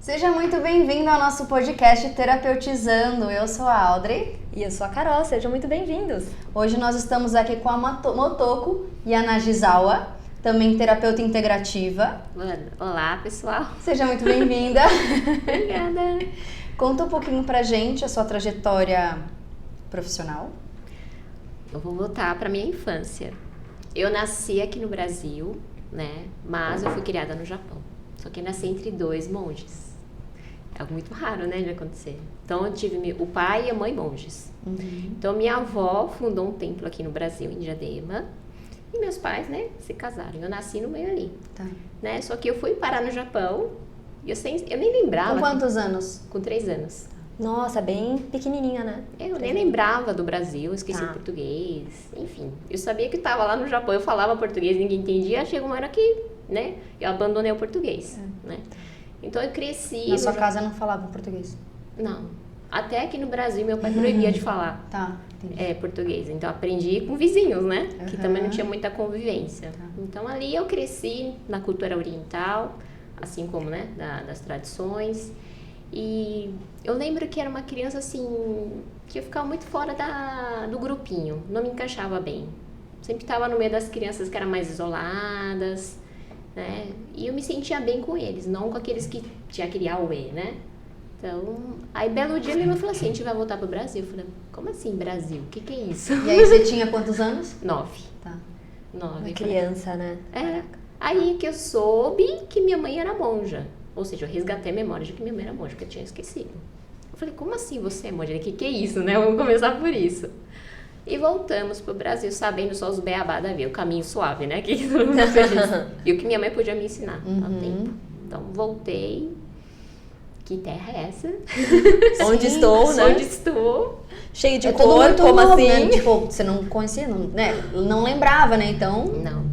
Seja muito bem-vindo ao nosso podcast Terapeutizando. Eu sou a Audrey. E eu sou a Carol, sejam muito bem-vindos. Hoje nós estamos aqui com a Motoko Yanagisawa, também terapeuta integrativa. Olá, pessoal. Seja muito bem-vinda. Obrigada. Conta um pouquinho pra gente a sua trajetória profissional. Eu vou voltar pra minha infância. Eu nasci aqui no Brasil, né? Mas eu fui criada no Japão. Só que eu nasci entre dois monges. É algo muito raro, né, de acontecer. Então, eu tive o pai e a mãe monges. Uhum. Então, minha avó fundou um templo aqui no Brasil, em Diadema. E meus pais, né, se casaram. Eu nasci no meio ali. Tá. Né? Só que eu fui parar no Japão e eu nem lembrava. Com quantos anos? Com 3 anos. Nossa, bem pequenininha, né? Eu nem lembrava do Brasil, esqueci o português. Enfim, eu sabia que estava lá no Japão, eu falava português, ninguém entendia. Chegou uma hora que, né, eu abandonei o português, né? Então eu cresci... Na sua casa não falava português? Não. Até aqui no Brasil, meu pai proibia de falar português. Então eu aprendi com vizinhos, né? Que também não tinha muita convivência. Então ali eu cresci na cultura oriental, assim como, né, das tradições. E eu lembro que era uma criança, assim, que eu ficava muito fora do grupinho. Não me encaixava bem. Sempre estava no meio das crianças que eram mais isoladas, né? E eu me sentia bem com eles, não com aqueles que tinha aquele auê, né? Então, aí belo dia minha mãe falou assim, a gente vai voltar pro Brasil. Eu falei, como assim Brasil? O que é isso? E aí você tinha quantos anos? 9. Tá. 9. Uma criança, né? É. Aí que eu soube que minha mãe era monja. Ou seja, eu resgatei a memória de que minha mãe era monja, porque eu tinha esquecido. Eu falei, como assim você é monja? O que é isso, né? Vamos começar por isso. E voltamos pro Brasil, sabendo só os beabá da vida, o caminho suave, né? Que todo mundo fez. E o que minha mãe podia me ensinar há tempo. Então, voltei. Que terra é essa? Onde estou, né? Onde estou? Cheio de É cor, muito como novo, assim? né? Tipo, você não conhecia, não, né? Não lembrava, né? Então... Não.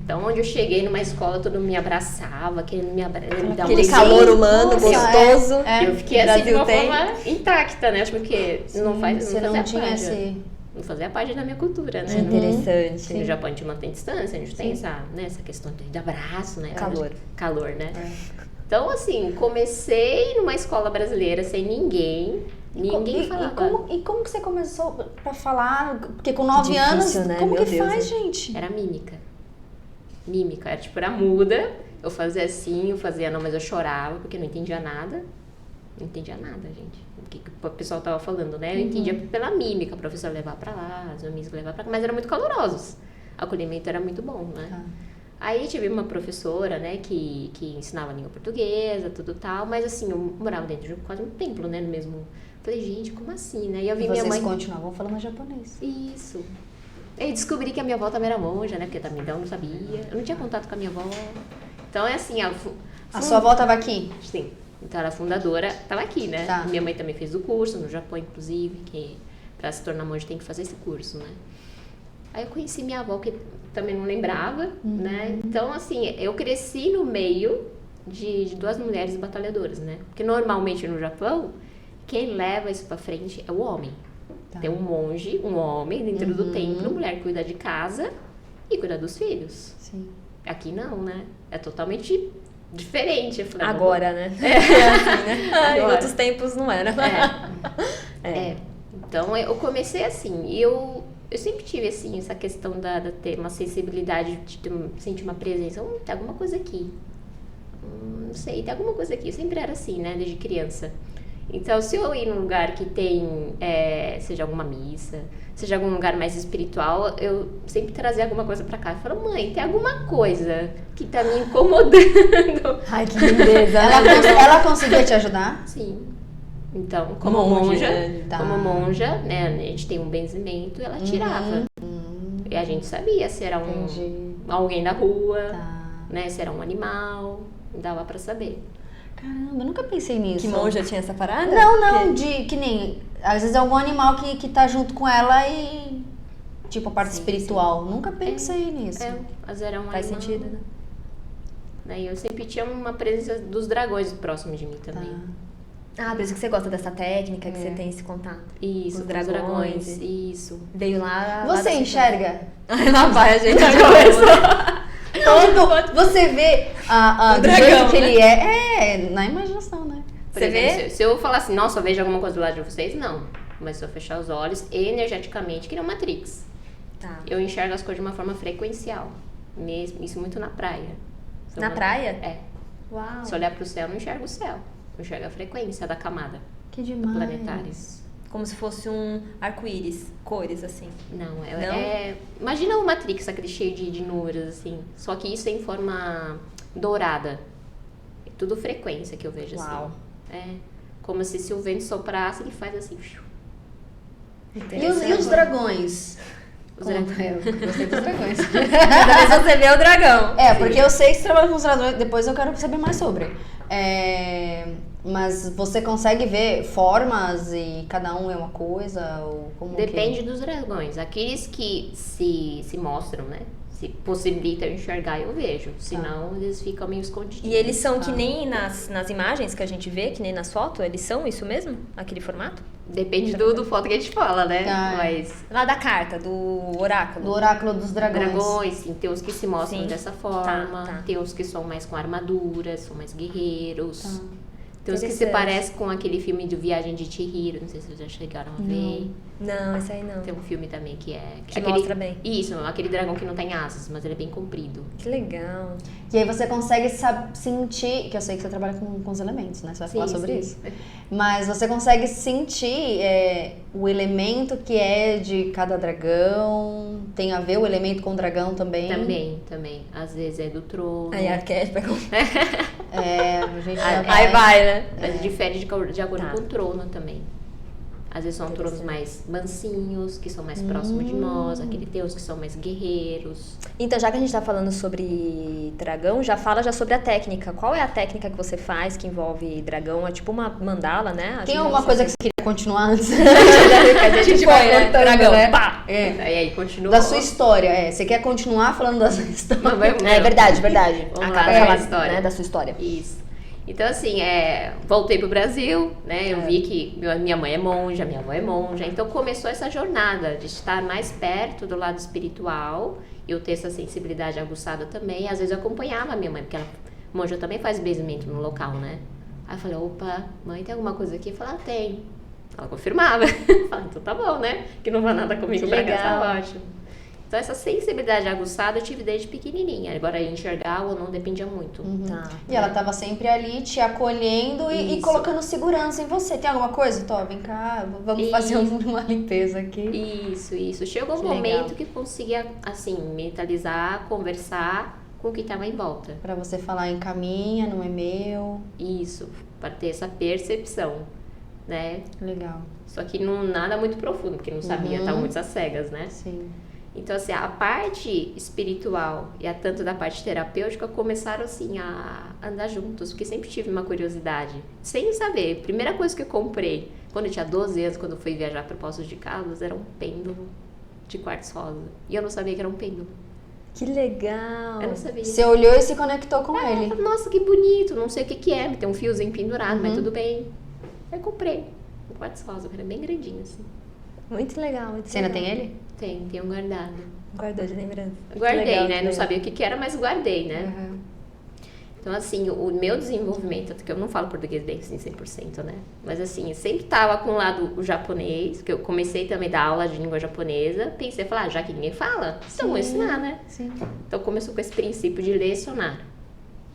Então, onde eu cheguei numa escola, todo mundo me abraçava, querendo me dar aquele calor humano, gostoso. Eu fiquei assim de uma forma intacta, né? Porque Sim, não você não tinha parte, esse... não fazia parte da minha cultura, né? Interessante. No Japão a gente mantém distância, a gente tem essa questão de abraço, né? Calor, né? Então, assim, comecei numa escola brasileira sem ninguém falava. E como que você começou pra falar? Porque com 9 anos, né? como Meu que Deus, faz, gente? Era mímica, era tipo, era muda. Eu fazia assim, eu fazia não, mas eu chorava porque não entendia nada. Não entendia nada, gente. O que o pessoal tava falando, né? Eu entendia pela mímica, a professora levava pra lá, os amigos levavam pra cá, mas eram muito calorosos. O acolhimento era muito bom, né? Aí tive uma professora, né, que ensinava a língua portuguesa, tudo tal, mas assim, eu morava dentro de quase um templo, né, no mesmo... Falei, gente, como assim, né? E eu vi minha mãe... Vocês continuavam falando japonês. Isso. Aí descobri que a minha avó também era monja, né, porque também eu não sabia. Eu não tinha contato com a minha avó. Então, é assim... A sua avó tava aqui? Sim. Então, ela fundadora estava aqui, né? Tá. Minha mãe também fez o curso, no Japão, inclusive, que para se tornar monja tem que fazer esse curso, né? Aí eu conheci minha avó, que também não lembrava, né? Então, assim, eu cresci no meio de 2 mulheres batalhadoras, né? Porque normalmente no Japão, quem leva isso pra frente é o homem. Tá. Tem um monge, um homem dentro do templo, a mulher cuida de casa e cuida dos filhos. Sim. Aqui não, né? É totalmente diferente. Eu falei, agora, né? Assim, né? Em outros tempos não era. Então, eu comecei assim. E eu sempre tive, assim, essa questão de ter uma sensibilidade, de sentir uma presença. Tem alguma coisa aqui. Não sei, tem alguma coisa aqui. Eu sempre era assim, né? Desde criança. Então, se eu ir num lugar que tem, seja alguma missa, seja algum lugar mais espiritual, eu sempre trazia alguma coisa pra cá. Eu falo, mãe, tem alguma coisa que tá me incomodando. Ai, que lindeza. Ela conseguia te ajudar? Sim. Então, como monja, né, a gente tem um benzimento, ela tirava. E a gente sabia se era alguém da rua, né, se era um animal, dava pra saber. Caramba, eu nunca pensei nisso. Que monja tinha essa parada? Não, que nem... Às vezes é algum animal que tá junto com ela e... Tipo, a parte espiritual. Nunca pensei nisso. Mas era um Faz animal. sentido, né? Daí eu sempre tinha uma presença dos dragões próximos de mim também. Por isso que você gosta dessa técnica, que você tem esse contato. Isso, os os dragões. Isso. Veio lá... Você enxerga? Lá vai a gente. Tipo, você vê do dragão, jeito que ele é na imaginação, né? Você vê? Se eu falar assim, nossa, eu vejo alguma coisa do lado de vocês, não. Mas se eu fechar os olhos, energeticamente, que nem uma Matrix. Tá. Eu enxergo as coisas de uma forma frequencial. Mesmo, isso muito na praia. Na praia? É. Uau. Se olhar pro céu, eu não enxergo o céu. Eu enxergo a frequência da camada Que demais. planetária. Como se fosse um arco-íris, cores assim. Não, imagina o Matrix, aquele cheio de números, assim. Só que isso é em forma dourada. É tudo frequência que eu vejo, Uau. assim. É como se o vento soprasse, ele faz assim. E os dragões? Os dragões. Eu gostei dos dragões. Mas você vê o dragão. Porque eu sei que você trabalha com os dragões, depois eu quero saber mais sobre. Mas você consegue ver formas e cada um é uma coisa? Ou como Depende dos dragões. Aqueles que se mostram, né? Se possibilita eu enxergar, eu vejo. Senão, eles ficam meio escondidos. E eles são que nem nas imagens que a gente vê, que nem nas fotos? Eles são isso mesmo? Aquele formato? Depende do foto que a gente fala, né? Mas... Lá da carta, do oráculo. Do oráculo dos dragões. Dragões, sim. Tem uns que se mostram Sim. dessa forma. Tá. Tem uns que são mais com armaduras, são mais guerreiros. Tá. Tem uns que se parecem com aquele filme de Viagem de Chihiro. Não sei se vocês já chegaram a ver. Não, esse aí não. Tem um filme também que é... Que mostra bem. Isso, aquele dragão que não tem asas, mas ele é bem comprido. Que legal. E aí você consegue sentir, que eu sei que você trabalha com os elementos, né? Você vai falar sobre isso. Mas você consegue sentir o elemento que é de cada dragão. Tem a ver o elemento com o dragão também? Também. Às vezes é do trono. Aí arquétipo A gente Aí vai, né? Mas difere de acordo Tá. com o trono também. Às vezes são tronos mais mansinhos, que são mais próximos de nós. Tem os que são mais guerreiros. Então, já que a gente tá falando sobre dragão, fala sobre a técnica. Qual é a técnica que você faz que envolve dragão? É tipo uma mandala, né? Tem alguma coisa que você queria continuar antes? a gente vai põe, né? cortando, Dragão, né? pá! Aí continua. Da sua história, Você quer continuar falando da sua história? Não, É verdade. Vamos Acaba lá, falar, a história. né, da sua história. Isso. Então, assim, voltei pro Brasil, né? Eu vi que minha mãe é monja, minha avó é monja. Então, começou essa jornada de estar mais perto do lado espiritual. Eu ter essa sensibilidade aguçada também. Às vezes, eu acompanhava a minha mãe, porque ela, monja, também faz benzimento no local, né? Aí eu falei, opa, mãe, tem alguma coisa aqui? Eu falei, tem. Ela confirmava. Eu falei, então tá bom, né? Que não vai nada comigo pra cá, tá ótimo. Então, essa sensibilidade aguçada eu tive desde pequenininha. Agora, enxergar ou não dependia muito. Tá. E ela tava sempre ali te acolhendo e colocando segurança em você. Tem alguma coisa? Tó, vem cá, vamos fazer uma limpeza aqui. Isso. Chegou um momento que conseguia, assim, mentalizar, conversar com o que estava em volta. Pra você falar, encaminha, não é meu. Isso, para ter essa percepção, né? Legal. Só que nada muito profundo, porque não sabia, estava muito às cegas, né? Sim. Então, assim, a parte espiritual e a tanto da parte terapêutica começaram, assim, a andar juntos, porque sempre tive uma curiosidade, sem saber. Primeira coisa que eu comprei, quando eu tinha 12 anos, quando eu fui viajar para Poços de Caldas, era um pêndulo de quartzo rosa. E eu não sabia que era um pêndulo. Que legal. Eu não sabia. Você olhou e se conectou com ele. Nossa, que bonito, não sei o que é, tem um fiozinho pendurado, mas tudo bem. Aí eu comprei um quartzo rosa, era bem grandinho, assim. Muito legal. Você ainda tem ele? Tem um guardado. Guardou de lembrança. Guardei, legal, né? que Não legal. sabia o que era, mas guardei, né? Uhum. Então, assim, o meu desenvolvimento, porque eu não falo português bem assim 100%, né? Mas, assim, eu sempre tava com o lado o japonês, que eu comecei também a dar aula de língua japonesa. Pensei, falar, já que ninguém fala, então vou ensinar, né? Sim. Então, começou com esse princípio de lecionar.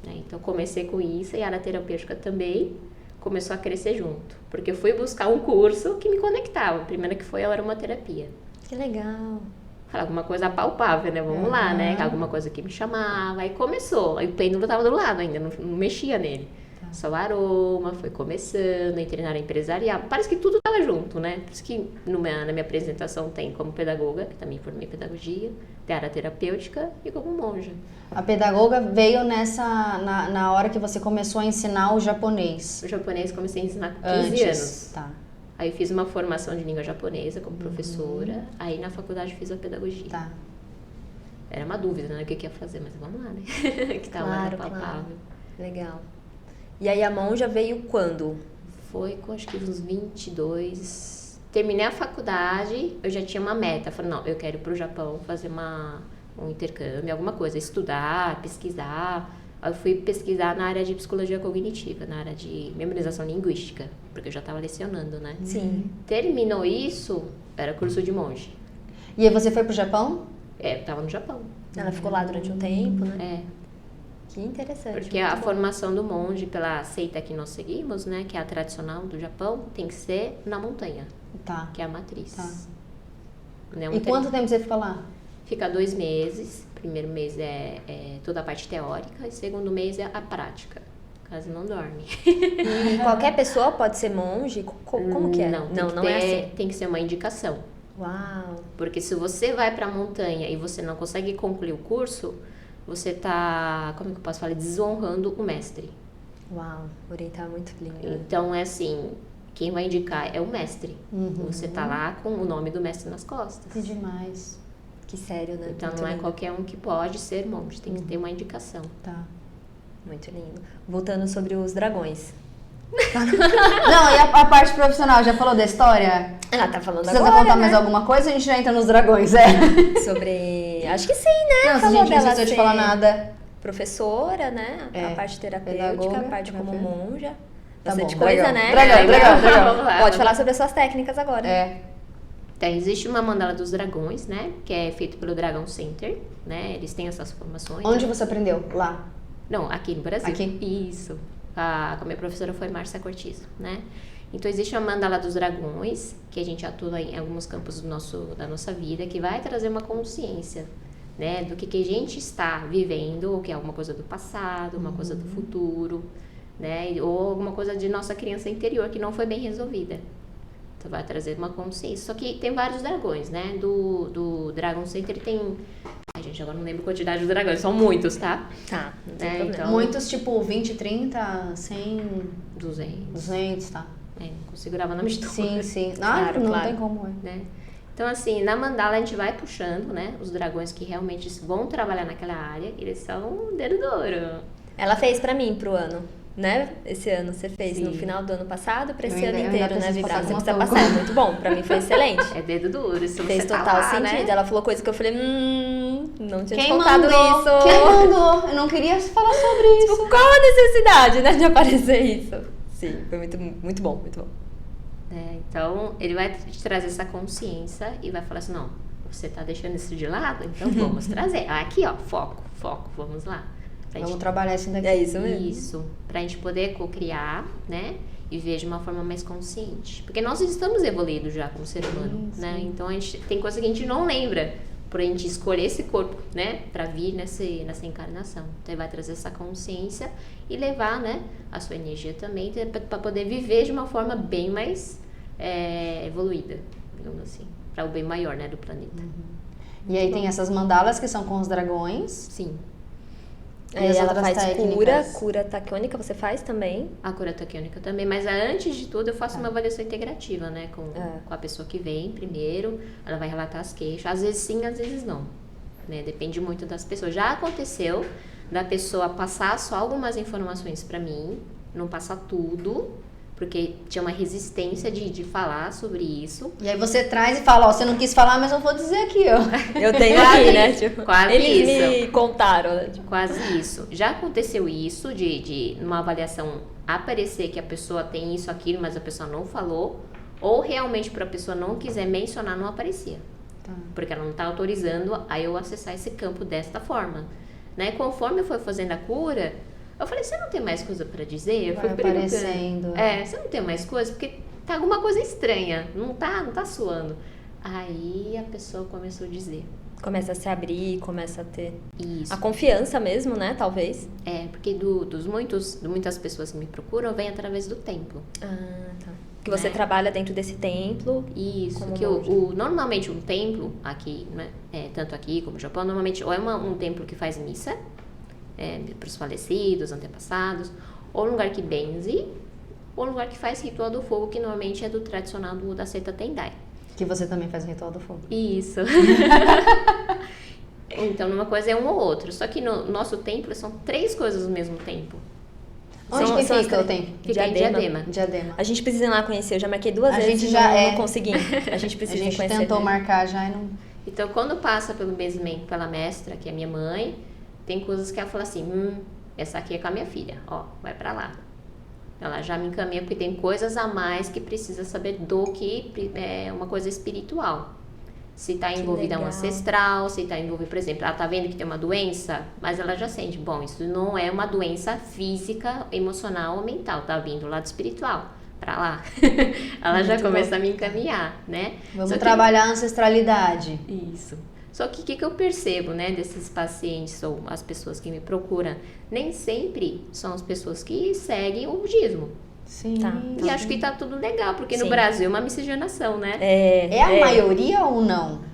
Né? Então, comecei com isso e a área terapêutica também começou a crescer junto. Porque eu fui buscar um curso que me conectava. A primeira que foi a aromaterapia. Que legal. Falar alguma coisa palpável, né? Vamos lá, né? Alguma coisa que me chamava. Aí começou. Aí o pêndulo tava do lado ainda, não mexia nele. Só o aroma, foi começando, entrei na área empresarial. Parece que tudo tava junto, né? Por isso que na minha apresentação tem como pedagoga, que também formei pedagogia, tem área terapêutica e como monja. A pedagoga veio na hora que você começou a ensinar o japonês. O japonês comecei a ensinar com 15 anos. Tá. Aí eu fiz uma formação de língua japonesa como professora. Aí na faculdade fiz a pedagogia. Tá. Era uma dúvida, né? O que eu ia fazer, mas vamos lá, né? Que tava Claro, palpável. claro. Legal. E aí a monja veio quando? Foi com acho que uns 22. Terminei a faculdade, eu já tinha uma meta. Falei, não, eu quero ir pro Japão fazer uma um intercâmbio, alguma coisa, estudar, pesquisar. Eu fui pesquisar na área de psicologia cognitiva, na área de memorização linguística, porque eu já estava lecionando, né? Sim. Terminou isso, era curso de monge. E aí você foi pro Japão? Eu estava no Japão. Ela ficou lá durante um tempo, né? Que interessante. Porque a formação do monge pela seita que nós seguimos, né, que é a tradicional do Japão, tem que ser na montanha, que é a matriz. E quanto tempo você fica lá? Fica 2 meses. Primeiro mês é toda a parte teórica e segundo mês é a prática. Quase não dorme. E qualquer pessoa pode ser monge? Como que é? Não é assim. Tem que ser uma indicação. Uau! Porque se você vai para a montanha e você não consegue concluir o curso, você tá, como que eu posso falar, desonrando o mestre. Uau, o oriental é muito lindo. Então é assim, quem vai indicar é o mestre. Você tá lá com o nome do mestre nas costas. Que demais. Que sério, né? Então muito não é lindo. qualquer um que pode ser monge, tem que ter uma indicação. Tá. Muito lindo. Voltando sobre os dragões. Não, e a parte profissional, já falou da história? Ela tá falando Precisa agora, contar né? mais alguma coisa? A gente já entra nos dragões, Sobre... Acho que sim, né? Não, se a gente não esqueceu de falar nada. Professora, né? A parte terapêutica, pedagoga, a parte como monja. Tá Bastante bom, coisa, dragão. né? Dragão. Pode falar sobre as suas técnicas agora. Então, existe uma mandala dos dragões, né? Que é feito pelo Dragon Center, né? Eles têm essas formações. Onde você aprendeu? Lá? Não, aqui no Brasil. Aqui? Isso. A minha professora foi Márcia Cortizo, né? Então, existe uma mandala dos dragões, que a gente atua em alguns campos da nossa vida, que vai trazer uma consciência, né? Do que a gente está vivendo, ou que é alguma coisa do passado, uma coisa do futuro, né? Ou alguma coisa de nossa criança interior que não foi bem resolvida. Então, vai trazer uma consciência. Só que tem vários dragões, né? Do Dragon Center tem... Ai, gente, agora não lembro a quantidade de dragões. São muitos, tá? Tá, não tem problema. Então, muitos, tipo, 20, 30, 100... 200, tá. Não consigo gravar o nome de todos. Sim. Claro, não claro. tem como, né? Então, assim, na mandala a gente vai puxando, né? Os dragões que realmente vão trabalhar naquela área. Eles são dedo duro. Ela fez pra mim pro ano, né? Esse ano você fez no Sim. final do ano passado pra esse Eu ano ainda inteiro, né? preciso Vibrar. Você passar precisa com passar. É muito bom. Pra mim foi excelente. É dedo duro. Se Fez você tá total lá, sentido. né? Ela falou coisa que eu falei, não tinha te Quem contado mandou? isso. Quem mandou? Eu não queria falar sobre isso. Tipo, qual a necessidade, né, de aparecer isso? Sim, foi muito bom, muito bom. Então, ele vai te trazer essa consciência e vai falar assim, não, você tá deixando isso de lado? Então, vamos trazer. Aqui, ó, foco, vamos lá. Vamos trabalhar isso daqui. É isso mesmo. Isso, pra gente poder co-criar, né? E ver de uma forma mais consciente. Porque nós estamos evoluídos já como ser humano, né? Então, a gente tem coisa que a gente não lembra por a gente escolher esse corpo, né? Pra vir nessa encarnação. Então, ele vai trazer essa consciência e levar, né? A sua energia também pra poder viver de uma forma bem mais evoluída, digamos assim. Pra o bem maior, né? Do planeta. E aí tem essas mandalas que são com os dragões. Sim. E as ela outras faz técnicas? cura taquiônica, você faz também? A cura taquiônica também, mas antes de tudo eu faço uma avaliação integrativa, né? Com a pessoa que vem primeiro, ela vai relatar as queixas, às vezes sim, às vezes não, né? Depende muito das pessoas. Já aconteceu da pessoa passar só algumas informações pra mim, não passar tudo, porque tinha uma resistência de falar sobre isso. E aí você traz e fala, ó, você não quis falar, mas eu vou dizer aqui, ó. Eu tenho aqui, né? Tipo, Quase eles isso. me contaram, né? Tipo, Quase isso. Já aconteceu isso, de numa avaliação aparecer que a pessoa tem isso, aquilo, mas a pessoa não falou, ou realmente para a pessoa não quiser mencionar, não aparecia. Tá. Porque ela não está autorizando a eu acessar esse campo desta forma. Né? Conforme eu fui fazendo a cura, eu falei, você não tem mais coisa para dizer? Eu Vai fui perguntando. aparecendo. Você não tem mais coisa? Porque tá alguma coisa estranha, não tá suando. Aí a pessoa começou a dizer. começa a se abrir, começa a ter Isso. a confiança mesmo, né? Talvez. Porque de muitas pessoas que me procuram, vem através do templo. Ah, tá. Que você Né? trabalha dentro desse templo. Isso, como que monge. normalmente um templo aqui, né, tanto aqui como no Japão, normalmente ou é um templo que faz missa para os falecidos, antepassados, ou um lugar que benze, ou um lugar que faz ritual do fogo, que normalmente é do tradicional da seita Tendai. Que você também faz o ritual do fogo. Isso. Então, uma coisa é um ou outro. Só que no nosso templo são 3 coisas ao mesmo tempo. Onde São- que são as fica o três- templo? Fica em Diadema. Diadema. A gente precisa ir lá conhecer. Eu já marquei 2 A vezes gente e já não consegui. A gente A precisa ir gente conhecer. tentou marcar já e não... Então, quando passa pelo benzimento pela mestra, que é minha mãe, tem coisas que ela fala assim, essa aqui é com a minha filha, ó, vai pra lá. Ela já me encaminha porque tem coisas a mais que precisa saber do que é uma coisa espiritual. Se está envolvida um ancestral, se está envolvida, por exemplo, ela está vendo que tem uma doença, mas ela já sente, bom, isso não é uma doença física, emocional ou mental, tá vindo do lado espiritual, para lá. Ela muito já começa a me encaminhar, né? Vamos trabalhar a ancestralidade. Isso. Só que o que eu percebo, né, desses pacientes ou as pessoas que me procuram, nem sempre são as pessoas que seguem o budismo. Sim. E acho que tá tudo legal, porque no Brasil é uma miscigenação, né? É a maioria ou não?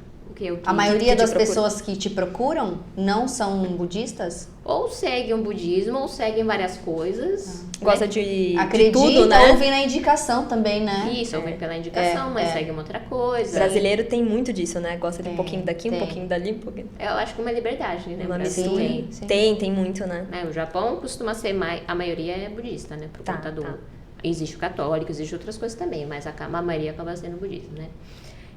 A maioria das procura. Pessoas que te procuram não são budistas? Ou seguem o budismo, ou seguem várias coisas. Gosta de tudo, né? Ouvem na indicação também, né? Isso, ouvem pela indicação, mas segue uma outra coisa. O brasileiro tem muito disso, né? Gosta de um pouquinho daqui, um pouquinho dali, um pouquinho... Eu acho que uma liberdade, né? Uma mistura. Tem muito, né? O Japão costuma ser a maioria é budista, né? Por conta do... Existe o católico, existe outras coisas também, mas a maioria acaba sendo budismo, né?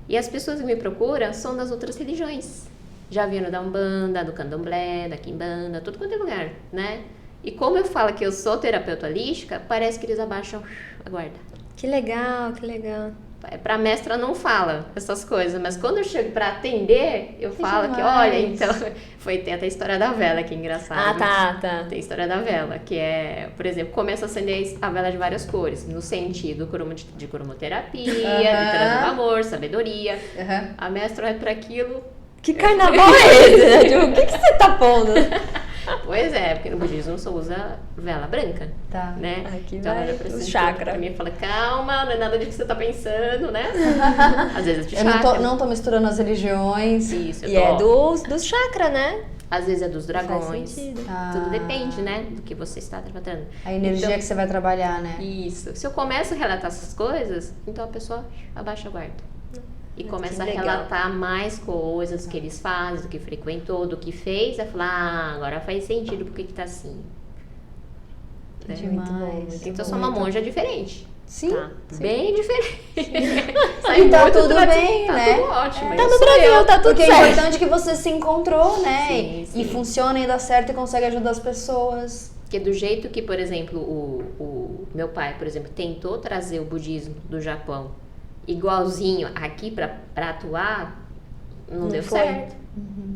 E as pessoas que me procuram são das outras religiões. Já vieram da Umbanda, do Candomblé, da Quimbanda, tudo quanto é lugar, né? E como eu falo que eu sou terapeuta holística, parece que eles abaixam a guarda. Que legal, que legal. Pra mestra não fala essas coisas, mas quando eu chego pra atender, eu falo que, olha, então... Tem até a história da vela, que é engraçado. Tá. Tem a história da vela, que é, por exemplo, começa a acender a vela de várias cores, no sentido de cromoterapia, de trazer amor, sabedoria. A mestra olha pra aquilo... Que carnaval é esse? O que você tá pondo? Pois é, porque no budismo só usa vela branca, né? Aqui então vai o chakra. Pra mim fala, calma, não é nada disso que você tá pensando, né? Às vezes é de chakra. Eu não tô misturando as religiões. Isso, e é dos chakra, né? Às vezes é dos dragões. Faz tudo depende, né? Do que você está tratando. A energia que você vai trabalhar, né? Isso. Se eu começo a relatar essas coisas, então a pessoa abaixa a guarda. E começa a relatar mais coisas que eles fazem, do que frequentou, do que fez. Aí fala, agora faz sentido porque que tá assim. Demais. Muito então, eu sou uma monja diferente. Sim. Sim. Bem diferente. E tá tudo bem, né? Tá tudo ótimo. Tá no Brasil, tá tudo porque certo. Porque é importante que você se encontrou, né? Sim. E funciona e dá certo e consegue ajudar as pessoas. Porque do jeito que, por exemplo, o meu pai, por exemplo, tentou trazer o budismo do Japão igualzinho aqui pra atuar, não deu certo.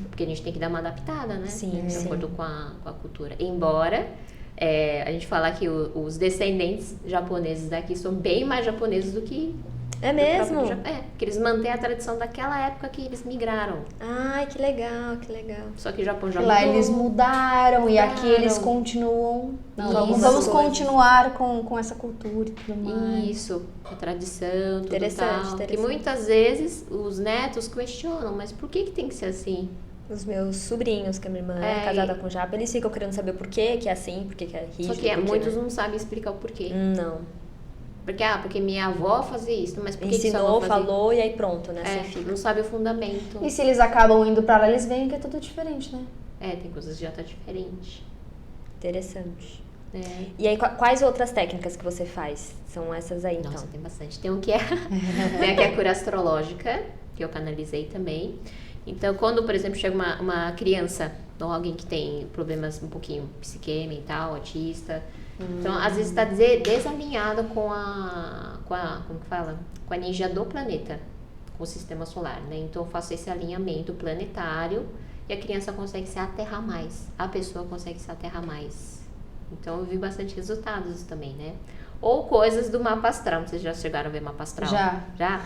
Porque a gente tem que dar uma adaptada, né? De acordo com a cultura. Embora a gente falar que os descendentes japoneses daqui são bem mais japoneses do que... É mesmo? Porque eles mantêm a tradição daquela época que eles migraram. Ai, que legal, que legal. Só que o Japão já mudou. Lá eles mudaram e aqui eles continuam. Vamos continuar com essa cultura e tudo mais. Isso, a tradição, tudo interessante. Que muitas vezes os netos questionam, mas por que tem que ser assim? Os meus sobrinhos, que a minha irmã é casada com japa, eles ficam querendo saber por que é assim, por que é rígido. Só que muitos não sabem explicar o porquê. Não. Porque minha avó fazia isso, mas por que ensinou, falou e aí pronto, né? Você fica. Não sabe o fundamento. E se eles acabam indo pra lá, eles veem que é tudo diferente, né? Tem coisas que já tá diferente. Interessante. E aí, quais outras técnicas que você faz? São essas aí, então? Nossa, tem bastante. Tem que é a cura astrológica, que eu canalizei também. Então, quando, por exemplo, chega uma criança ou alguém que tem problemas um pouquinho psique, mental, autista... Então, às vezes está desalinhado com como que fala? Com a energia do planeta, com o sistema solar, né? Então, eu faço esse alinhamento planetário e a criança consegue se aterrar mais, a pessoa consegue se aterrar mais. Então, eu vi bastante resultados também, né? Ou coisas do mapa astral. Vocês já chegaram a ver mapa astral? Já?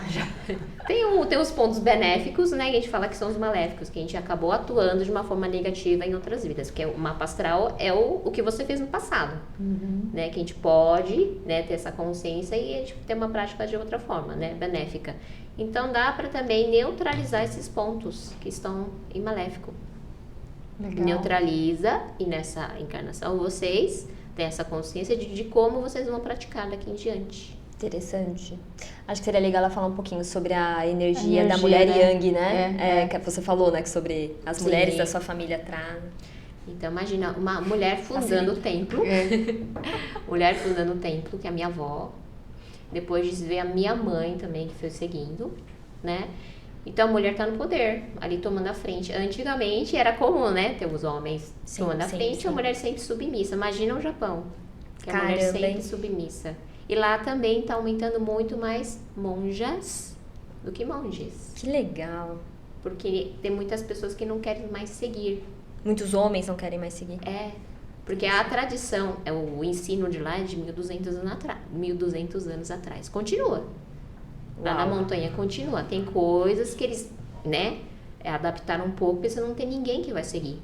Tem os pontos benéficos, né? Que a gente fala que são os maléficos, que a gente acabou atuando de uma forma negativa em outras vidas. Porque o mapa astral é o que você fez no passado, né? Que a gente pode, né, ter essa consciência e a gente ter uma prática de outra forma, né? Benéfica. Então, dá para também neutralizar esses pontos que estão em maléfico. Legal. Neutraliza, e nessa encarnação vocês... ter essa consciência de como vocês vão praticar daqui em diante. Interessante. Acho que seria legal ela falar um pouquinho sobre a energia da mulher Yang, né? Que você falou, né? Sobre as mulheres da sua família trazem. Então, imagina uma mulher fundando o templo. Mulher fundando o templo, que é a minha avó. Depois disso veio a minha mãe também, que foi seguindo, né? Então a mulher tá no poder, ali tomando a frente. Antigamente era comum, né? Ter os homens tomando a frente e a mulher sempre submissa. Imagina o Japão, que a mulher sempre submissa. E lá também tá aumentando muito mais monjas do que monges. Que legal. Porque tem muitas pessoas que não querem mais seguir. Muitos homens não querem mais seguir. Porque a tradição, o ensino de lá é de 1.200 anos atrás. Continua. Lá na montanha continua. Tem coisas que eles, né, adaptaram um pouco, porque você não tem ninguém que vai seguir.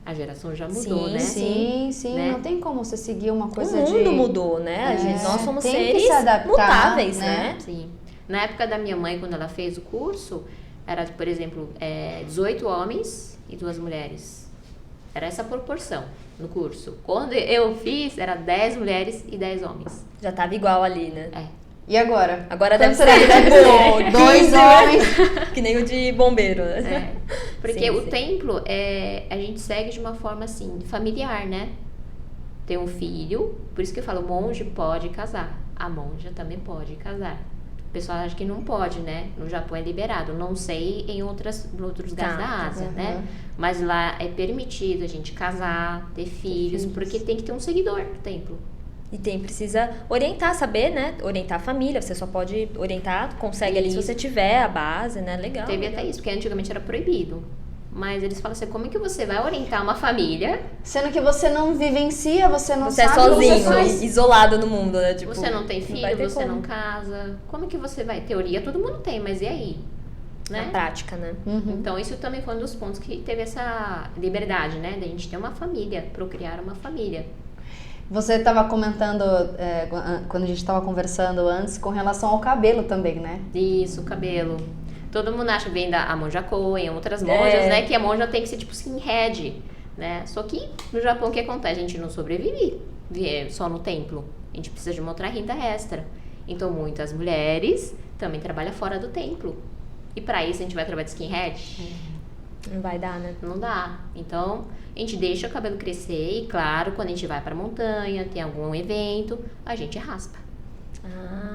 A geração já mudou, né? Sim. Né? Não tem como você seguir uma coisa O mundo mudou, né? Nós somos seres mutáveis, né? Sim. Na época da minha mãe, quando ela fez o curso, era, por exemplo, 18 homens e 2 mulheres. Era essa proporção no curso. Quando eu fiz, era 10 mulheres e 10 homens. Já tava igual ali, né? E agora? Agora deve ser tipo 2 homens. Que nem o de bombeiro, né? Porque o templo, a gente segue de uma forma assim, familiar, né? Tem um filho, por isso que eu falo, o monge pode casar. A monja também pode casar. O pessoal acha que não pode, né? No Japão é liberado. Não sei em outros lugares da Ásia, né? Mas lá é permitido a gente casar, ter filhos, porque tem que ter um seguidor no templo. E precisa orientar, saber, né? Orientar a família. Você só pode orientar, consegue ali se você tiver a base, né? Legal. Teve até isso, porque antigamente era proibido. Mas eles falam assim, como é que você vai orientar uma família? Sendo que você não vivencia, você não sabe. Você é sozinho, isolado no mundo, né? Tipo, você não tem filho, você não casa. Como é que você vai? Teoria todo mundo tem, mas e aí? Né? Na prática, né? Então isso também foi um dos pontos que teve essa liberdade, né? Da gente ter uma família, procriar uma família. Você estava comentando, quando a gente estava conversando antes, com relação ao cabelo também, né? Isso, o cabelo. Todo mundo acha que vem da monja Koen, outras monjas, né? Que a monja tem que ser tipo skinhead, né? Só que no Japão o que acontece? A gente não sobrevive só no templo. A gente precisa de uma outra renda extra. Então muitas mulheres também trabalham fora do templo. E para isso a gente vai trabalhar de skinhead? Não vai dar, né? Não dá. Então a gente deixa o cabelo crescer e claro, quando a gente vai pra montanha, tem algum evento, a gente raspa.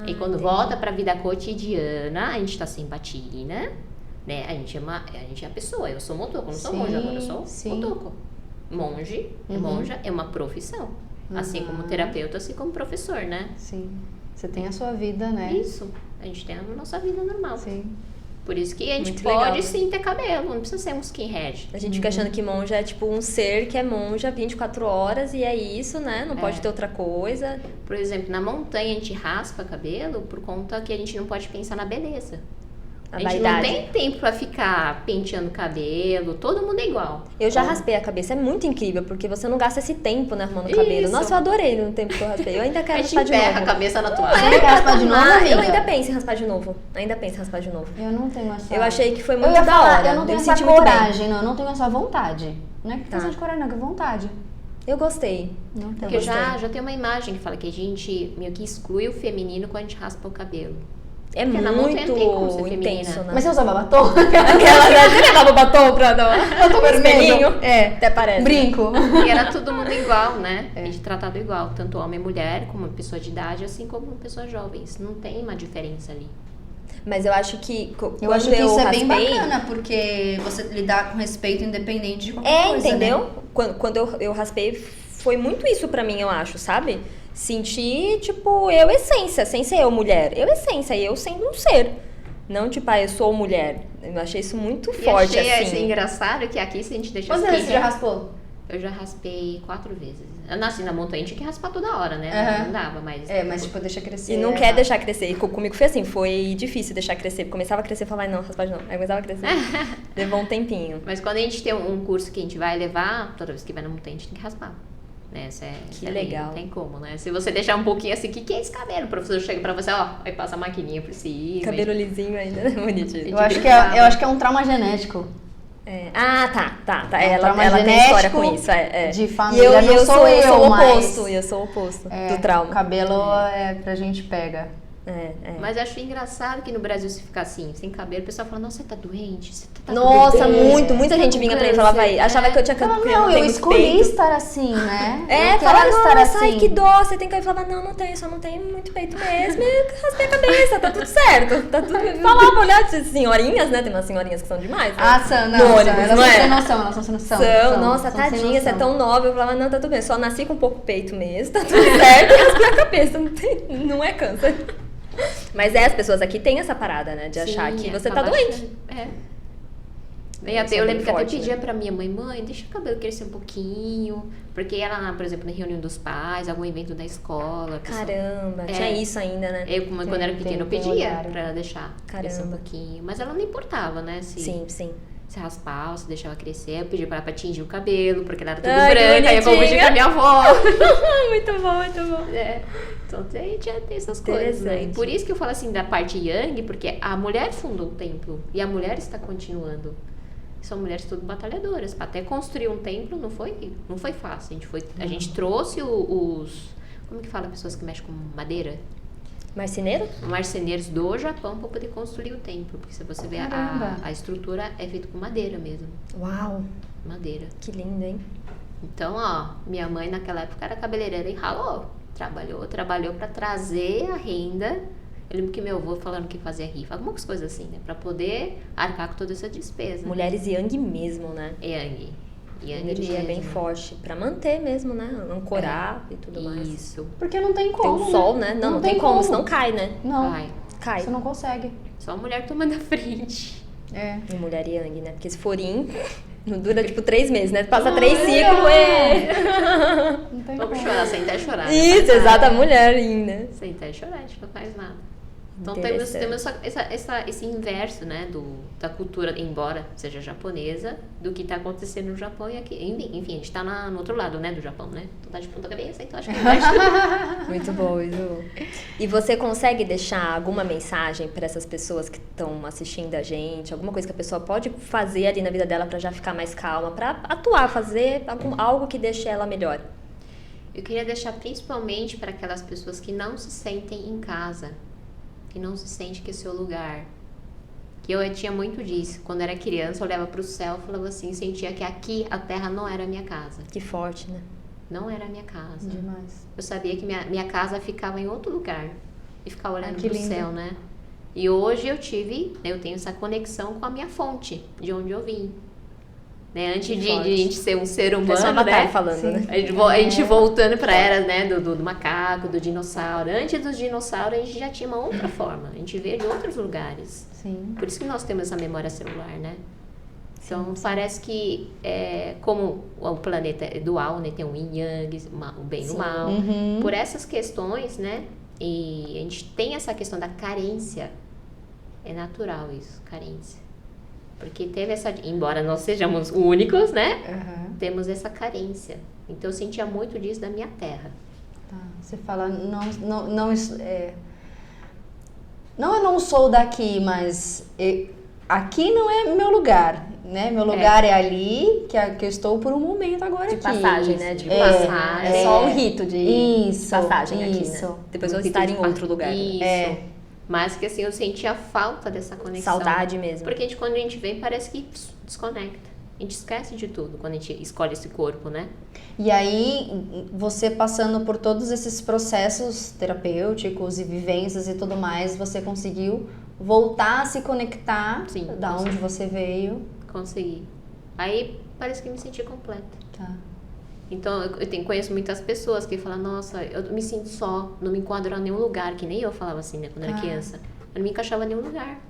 E quando volta pra vida cotidiana, a gente tá sem batina, né? A gente é a pessoa. Eu sou motoko, não sou monja agora, eu sou motoko. Monge, monja é uma profissão. Assim como terapeuta, assim como professor, né? Sim. Você tem a sua vida, né? Isso. A gente tem a nossa vida normal. Sim. Por isso que a gente Muito pode legal, sim ter cabelo, não precisa ser um skinhead. A gente fica achando que monja é tipo um ser que é monja 24 horas e é isso, né? Não pode ter outra coisa. Por exemplo, na montanha a gente raspa cabelo por conta que a gente não pode pensar na beleza. A gente não tem tempo pra ficar penteando cabelo, todo mundo é igual. Eu já raspei a cabeça, é muito incrível, porque você não gasta esse tempo, né, arrumando o cabelo. Nossa, eu adorei no tempo que eu raspei. Eu ainda quero raspar de novo. A cabeça na toalha. Você quer raspar de novo, amiga? Eu ainda penso em raspar de novo. Eu não tenho essa... Eu achei que foi muito da hora. Eu não tenho essa coragem, não. Eu não tenho essa vontade. Não é questão de coragem, não, é vontade. Eu gostei. Porque já tem uma imagem que fala que a gente meio que exclui o feminino quando a gente raspa o cabelo. É porque muito intenso, né? Mas você usava batom? Você levava batom pra dar um vermelhinho? Até parece. Brinco. E era todo mundo igual, né? A gente tratado igual, tanto homem e mulher, como pessoa de idade, assim como pessoas jovens. Não tem uma diferença ali. Mas eu acho que eu acho que isso é bem bacana, porque você lidar com respeito independente de qualquer coisa, entendeu? Né? Quando eu raspei, foi muito isso pra mim, eu acho, sabe? Sentir, tipo, eu essência, sem ser eu mulher. Eu essência, eu sendo um ser. Não, tipo, eu sou mulher. Eu achei isso muito forte, assim. Achei engraçado que aqui, se a gente deixa... Quantas vezes você já raspou? Eu já raspei 4 vezes. Eu nasci na montanha, tinha que raspar toda hora, né? Não dava, mas... mas tipo, deixa crescer. E não quer deixar crescer. E comigo foi assim, foi difícil deixar crescer. Começava a crescer e falava, não, raspar de novo. Aí começava a crescer. Levou um tempinho. Mas quando a gente tem um curso que a gente vai levar, toda vez que vai na montanha, a gente tem que raspar. Que legal. Não tem como, né? Se você deixar um pouquinho assim, o que é esse cabelo? O professor chega pra você, aí passa a maquininha por cima. Cabelo lisinho ainda, né? Bonitinho. Eu acho que é um trauma genético. Tá. Ela tem história com isso. De família, eu sou o oposto. Eu sou o oposto do trauma. O cabelo pra gente pega. Mas eu acho engraçado que no Brasil se fica assim, sem cabelo, o pessoal fala, nossa, você tá doente? Você tá nossa, muita gente vinha pra mim e falava aí, achava que eu tinha cabelo. Não, eu escolhi estar assim, né? Falava, nossa, assim. Ai, que dó, você tem cabelo. Eu falava, não tenho, só não tenho muito peito mesmo, e raspei a cabeça, tá tudo certo. Tá tudo... Falava, olha, senhorinhas, né? Tem umas senhorinhas que são demais. São, não, elas não sem noção, elas são sem noção. Nossa, tadinha, você é tão nova. Eu falava, não, tá tudo bem, só nasci com pouco peito mesmo, tá tudo certo, e raspei a cabeça, não é câncer. Mas as pessoas aqui têm essa parada, né? De achar que você tá doente. Eu lembro que até pedia pra minha mãe, deixa o cabelo crescer um pouquinho. Porque ela, por exemplo, na reunião dos pais, algum evento da escola. Caramba, tinha isso ainda, né? Eu, quando era pequena, eu pedia pra ela deixar crescer um pouquinho. Mas ela não importava, né? Sim. Se raspava, se deixava crescer. Eu pedia pra ela tingir o cabelo, porque ela era tudo branca. Aí eu confundi com a minha avó. Muito bom. Então tem essas coisas, né? E por isso que eu falo assim da parte Yang, porque a mulher fundou o templo e a mulher está continuando. São mulheres tudo batalhadoras. Para até construir um templo não foi fácil. A gente trouxe os... Como que fala pessoas que mexem com madeira? Marceneiro? Marceneiros do Japão para poder construir o templo. Porque se você ver a estrutura é feita com madeira mesmo. Uau! Madeira. Que lindo, hein? Então, minha mãe naquela época era cabeleireira e ralou. Trabalhou para trazer a renda. Eu lembro que meu avô falando que fazia rifa, algumas coisas assim, né? Pra poder arcar com toda essa despesa. Mulheres Yang mesmo, né? Yang energia bem forte. Pra manter mesmo, né? Ancorar e tudo mais. Isso. Porque não tem como. Tem o sol, né? Não tem como, senão cai, né? Não. Cai. Você não consegue. Só a mulher tomando a frente. E mulher Yang, né? Porque esse forinho não dura, 3 meses, né? Passa 3 ciclos, Não tem Vamos como. chorar, sentar e chorar. Isso, exata mulher ainda. Sentar e chorar, a gente não faz nada. Então temos esse inverso, né, da cultura, embora seja japonesa, do que está acontecendo no Japão e aqui. Enfim, a gente está no outro lado, né, do Japão, né? Então tá de ponta cabeça, então acho que é Muito bom. E você consegue deixar alguma mensagem para essas pessoas que estão assistindo a gente? Alguma coisa que a pessoa pode fazer ali na vida dela para já ficar mais calma, para atuar, fazer algo que deixe ela melhor? Eu queria deixar principalmente para aquelas pessoas que não se sentem em casa, que não se sente que é seu lugar. Que eu tinha muito disso. Quando era criança, eu olhava para o céu e falava assim, sentia que aqui a terra não era a minha casa. Que forte, né? Não era a minha casa. Demais. Eu sabia que minha casa ficava em outro lugar. E ficava olhando para o lindo. céu, né? E hoje eu tenho essa conexão com a minha fonte, de onde eu vim. Né? Antes de a gente ser um ser humano, né? Falando, né? A gente voltando para a era, né, do macaco, do dinossauro. Antes dos dinossauros, a gente já tinha uma outra forma. A gente veio de outros lugares. Sim. Por isso que nós temos essa memória celular, né? Então, parece que, como o planeta é dual, né? Tem o yin yang, o bem e o mal. Uhum. Por essas questões, né? E a gente tem essa questão da carência. É natural isso, carência. Porque teve embora nós sejamos únicos, né? Temos essa carência. Então eu sentia muito disso da minha terra. Tá. Você fala, não eu não sou daqui, mas aqui não é meu lugar, né? Meu lugar é ali, que eu estou por um momento agora de aqui. Passagem, né? De passagem. É só um rito de passagem aqui, isso. né? Depois eu vou estar em outro lugar. Isso. Mas que assim, eu sentia falta dessa conexão. Saudade mesmo. Porque quando a gente vem, parece que desconecta. A gente esquece de tudo quando a gente escolhe esse corpo, né? E aí, você passando por todos esses processos terapêuticos e vivências e tudo mais, você conseguiu voltar a se conectar da onde você veio? Consegui. Aí, parece que me senti completa. Tá. Então, conheço muitas pessoas que falam, nossa, eu me sinto só, não me enquadro em nenhum lugar, que nem eu falava assim, né, quando era criança. Eu não me encaixava em nenhum lugar.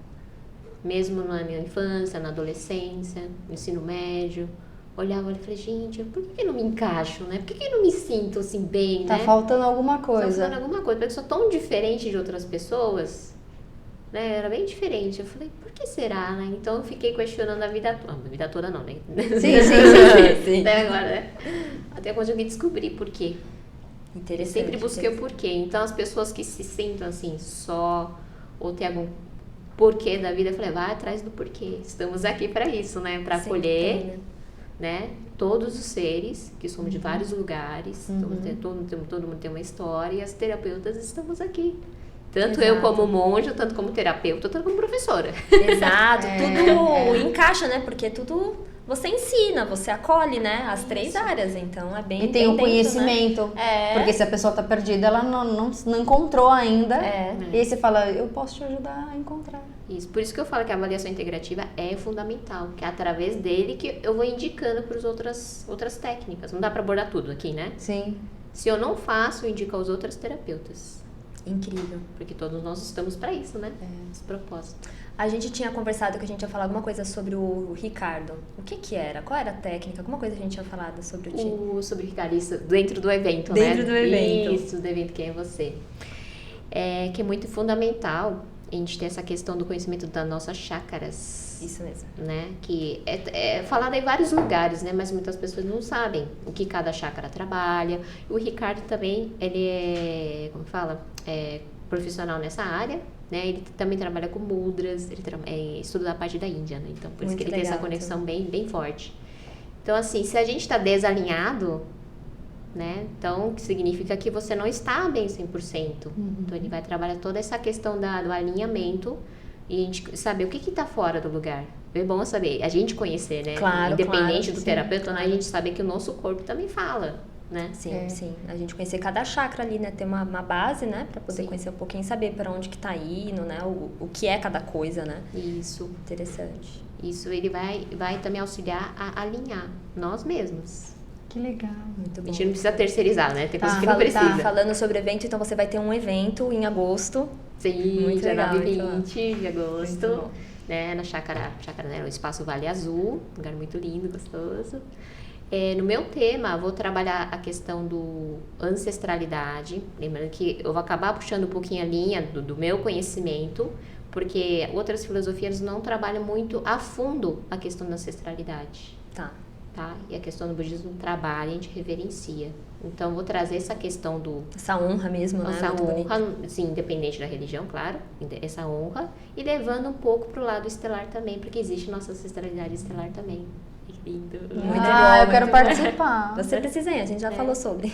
Mesmo na minha infância, na adolescência, no ensino médio. Olhava e falei, gente, por que eu não me encaixo, né? Por que eu não me sinto assim bem, né? Tá faltando alguma coisa. Tá faltando alguma coisa, porque eu sou tão diferente de outras pessoas, né? Era bem diferente. Eu falei, por que será, né? Então eu fiquei questionando a vida toda. A vida toda não, né? Sim. Até agora, né? Até quando eu descobri por quê. Interessante. Eu sempre busquei o porquê. Então as pessoas que se sentam assim, só, ou tem algum porquê da vida, eu falei, vai atrás do porquê. Estamos aqui para isso, né? Para acolher, né? Todos os seres que somos de vários lugares. Todo mundo tem uma história e as terapeutas estamos aqui. Tanto eu como monja, tanto como terapeuta, tanto como professora. Exato, tudo encaixa, né? Porque tudo você ensina, você acolhe, né? As 3 áreas, então é bem E tem o conhecimento, né? porque se a pessoa tá perdida, ela não encontrou ainda. E aí você fala, eu posso te ajudar a encontrar. Isso, por isso que eu falo que a avaliação integrativa é fundamental, que é através dele que eu vou indicando para as outras técnicas. Não dá para abordar tudo aqui, né? Sim. Se eu não faço, eu indico aos outros terapeutas. Incrível. Porque todos nós estamos para isso, né? Esse propósito. A gente tinha conversado que a gente ia falar alguma coisa sobre o Ricardo. O que era? Qual era a técnica? Alguma coisa a gente tinha falado sobre o Ti? Sobre o Ricardo, isso, dentro do evento, né? Dentro do evento. Isso, do evento Quem é Você. Que é muito fundamental a gente ter essa questão do conhecimento das nossas chácaras. Isso mesmo. Né? Que é falado em vários lugares, né? Mas muitas pessoas não sabem o que cada chácara trabalha. O Ricardo também, ele é, como fala, profissional nessa área, né? Ele também trabalha com mudras, ele estuda a parte da Índia, né? Então, por isso que ele tem essa conexão bem forte. Então, assim, se a gente está desalinhado, né? Então, que significa que você não está bem 100%. Então, ele vai trabalhar toda essa questão do alinhamento e a gente saber o que está fora do lugar. É bom saber, a gente conhecer, né? Claro, independente do sim, terapeuta, né? A gente saber que o nosso corpo também fala, né? Sim, sim. A gente conhecer cada chakra ali, né? Ter uma base, né? Pra poder conhecer um pouquinho, saber para onde que tá indo, né? O que é cada coisa, né? Isso. Interessante. Isso, ele vai também auxiliar a alinhar nós mesmos. Que legal. Muito bom. A gente não precisa terceirizar, né? Tem coisa que não precisa. Falando sobre evento, então você vai ter um evento em agosto. Sim, muito dia legal, 9 e 20 de agosto. Muito né? Na chácara, né? O Espaço Vale Azul, um lugar muito lindo, gostoso. No meu tema, vou trabalhar a questão do ancestralidade. Lembrando que eu vou acabar puxando um pouquinho a linha do meu conhecimento, porque outras filosofias não trabalham muito a fundo a questão da ancestralidade. Tá. E a questão do budismo trabalha, a gente reverencia. Então, vou trazer essa questão essa honra mesmo, né? Essa honra, sim, independente da religião, claro. Essa honra. E levando um pouco pro lado estelar também, porque existe nossa ancestralidade estelar também. Que lindo. Muito bom, eu quero participar. Você precisa ir, a gente já falou sobre.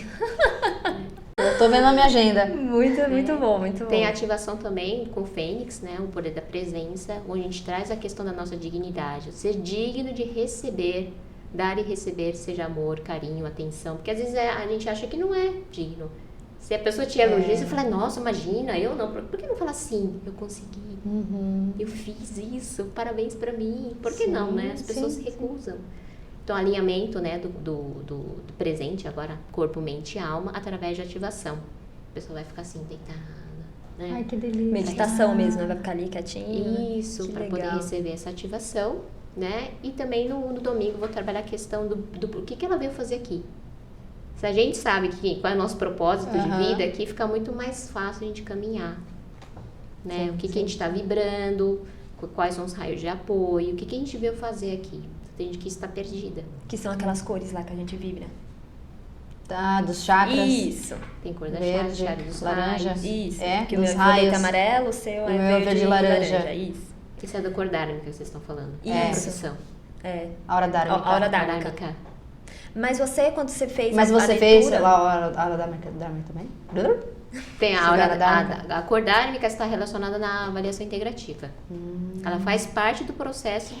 Eu tô vendo a minha agenda. Muito bom, muito bom. Tem a ativação também com o Fênix, né? O poder da presença, onde a gente traz a questão da nossa dignidade. Ser digno de receber, dar e receber, seja amor, carinho, atenção. Porque às vezes a gente acha que não é digno. Se a pessoa te elogia, você fala, nossa, imagina, eu não. Por que não fala assim? Eu consegui, eu fiz isso, parabéns pra mim. Por que não, né? As pessoas se recusam. Então, alinhamento, né, do presente, agora, corpo, mente e alma, através de ativação. A pessoa vai ficar assim, deitada, né? Ai, que delícia. Meditação mesmo, né? Vai ficar ali quietinho. Isso, para poder receber essa ativação, né? E também no domingo vou trabalhar a questão do que ela veio fazer aqui. Se a gente sabe qual é o nosso propósito de vida aqui, fica muito mais fácil a gente caminhar, né? O que a gente está vibrando, quais são os raios de apoio, o que a gente veio fazer aqui. Tem gente que está perdida. Que são aquelas cores lá que a gente vibra. Dos chakras. Isso. Tem cor da verde, chakra, dos laranja. raios. Isso. Que o meu é violeta amarelo, o seu é verde e laranja. Isso. Isso é da cor dármica que vocês estão falando. Isso. A hora dármica. A hora dármica. Mas você, quando você fez Mas você fez a hora dármica também? Tem a cor dármica está relacionada na avaliação integrativa. Ela faz parte do processo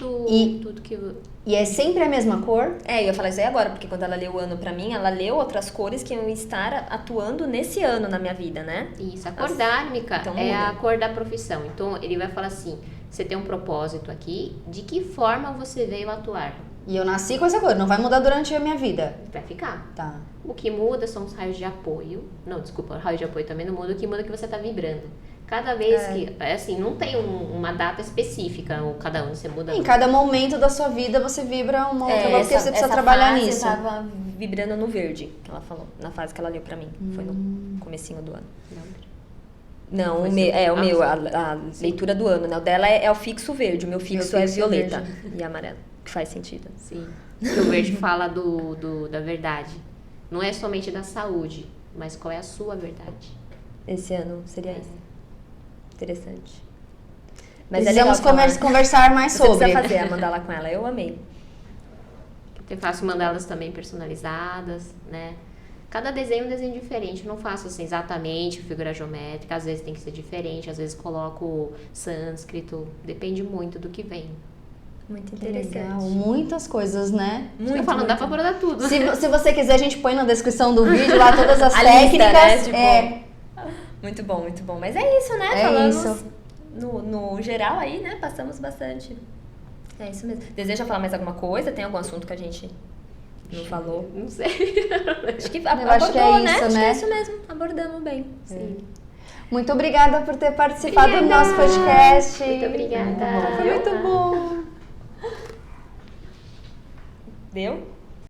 tudo que... E é sempre a mesma cor? Eu ia falar isso aí agora, porque quando ela leu o ano pra mim, ela leu outras cores que iam estar atuando nesse ano na minha vida, né? Isso, a cor dármica é a cor da profissão. Então, ele vai falar assim, você tem um propósito aqui, de que forma você veio atuar? E eu nasci com essa cor, não vai mudar durante a minha vida? Vai ficar. Tá. O que muda são os raios de apoio. Não, desculpa, o raio de apoio também não muda. O que muda é que você está vibrando. Cada vez que... assim, não tem uma data específica, ou cada ano você muda. Em cada momento da sua vida você vibra uma outra coisa, porque você precisa trabalhar nisso. Eu tava vibrando no verde, que ela falou, na fase que ela leu pra mim. Foi no comecinho do ano. Não, a leitura do ano, né? O dela é o fixo verde, o meu fixo é violeta e amarelo. Que faz sentido. Sim. Porque o verde fala da verdade. Não é somente da saúde, mas qual é a sua verdade. Esse ano seria isso. Interessante. Mas precisamos conversar mais sobre. Você precisa fazer a mandala com ela. Eu amei. Eu faço mandalas também personalizadas, né? Cada desenho é um desenho diferente. Eu não faço assim exatamente figura geométrica. Às vezes tem que ser diferente. Às vezes coloco sânscrito. Depende muito do que vem. Muito interessante. Legal. Muitas coisas, né? Muito, eu falo, não dá pra abordar tudo. Se você quiser, a gente põe na descrição do vídeo lá todas as técnicas. Lista, né? Muito bom, muito bom. Mas é isso, né? Falamos isso. No geral aí, né? Passamos bastante. É isso mesmo. Deseja falar mais alguma coisa? Tem algum assunto que a gente não falou? Não sei. Acho que abordou, acho que é né? Isso, acho né? que é isso mesmo. Abordamos bem. Sim. Muito obrigada por ter participado do nosso podcast. Muito obrigada. Foi muito bom. Deu?